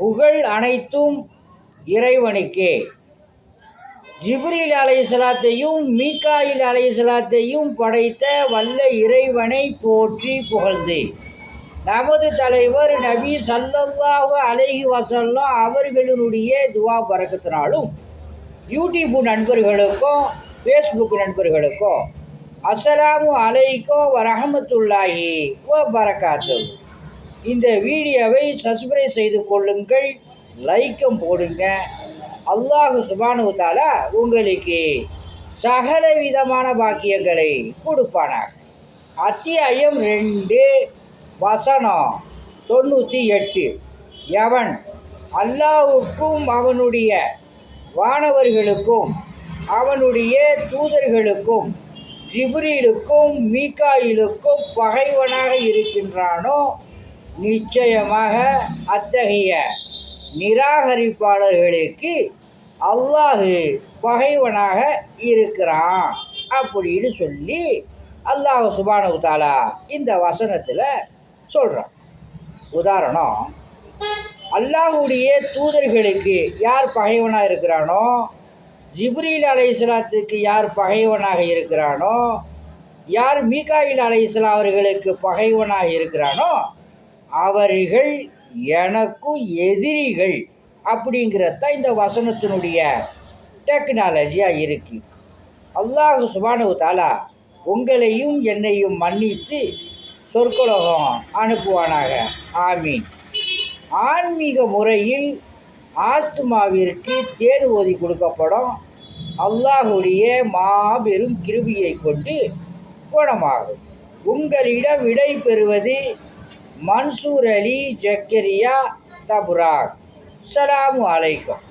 புகழ் அனைத்தும் இறைவனுக்கே. ஜிப்ரீல் அலைஹிஸ்ஸலாத்தையும் மீகாயில் அலைஹிஸ்ஸலாத்தையும் படைத்த வல்ல இறைவனை போற்றி புகழ்ந்து, நமது தலைவர் நபி ஸல்லல்லாஹு அலைஹி வஸல்லம் அவர்களினுடைய துவா பரக்கத்தினாலும் யூடியூப் நண்பர்களுக்கும் ஃபேஸ்புக் நண்பர்களுக்கும் அஸ்ஸலாமு அலைக்கும் வரஹமத்துல்லாஹி வ பரக்காத்துஹு. இந்த வீடியோவை சப்ஸ்கிரைப் செய்து கொள்ளுங்கள், லைக்கும் போடுங்க. அல்லாஹ் சுப்ஹானஹு வ தஆலா உங்களுக்கு சகல விதமான பாக்கியங்களை கொடுப்பானாக. அத்தியாயம் 2 வசனம் 98. எவன் அல்லாஹ்வுக்கும் அவனுடைய வானவர்களுக்கும் அவனுடைய தூதர்களுக்கும் ஜிப்ரீலுக்கும் மீகாயிலுக்கும் பகைவனாக இருக்கின்றானோ, நிச்சயமாக அத்தகைய நிராகரிப்பாளர்களுக்கு அல்லாஹ் பகைவனாக இருக்கிறான் அப்படின்னு சொல்லி அல்லாஹ் சுப்ஹானஹு வ தஆலா இந்த வசனத்தில் சொல்கிறான். உதாரணம், அல்லாஹுடைய தூதர்களுக்கு யார் பகைவனாக இருக்கிறானோ, ஜிப்ரீல் அலைஹிஸ்ஸலாத்துக்கு யார் பகைவனாக இருக்கிறானோ, யார் மீகாயில் அலைஹிஸ்ஸலாம் அவர்களுக்கு பகைவனாக இருக்கிறானோ, அவர்கள் எனக்கும் எதிரிகள் அப்படிங்கிறதான் இந்த வசனத்தினுடைய டெக்னாலஜியாக இருக்கு. அல்லாஹ் சுப்ஹானஹு வ தஆலா உங்களையும் என்னையும் மன்னித்து சொர்க்கலோகம் அனுப்புவானாக. ஆமீன். ஆன்மீக முறையில் ஆஸ்துமாவிற்கு தேன் ஓதி கொடுக்கப்படும். அல்லாஹுடைய மாபெரும் கிருபையை கொண்டு குணமாகும். உங்களிடம் விடை பெறுவது மன்சூர் அலி ஜக்கரியா தபுராக். அஸ்ஸலாமு அலைக்கும்.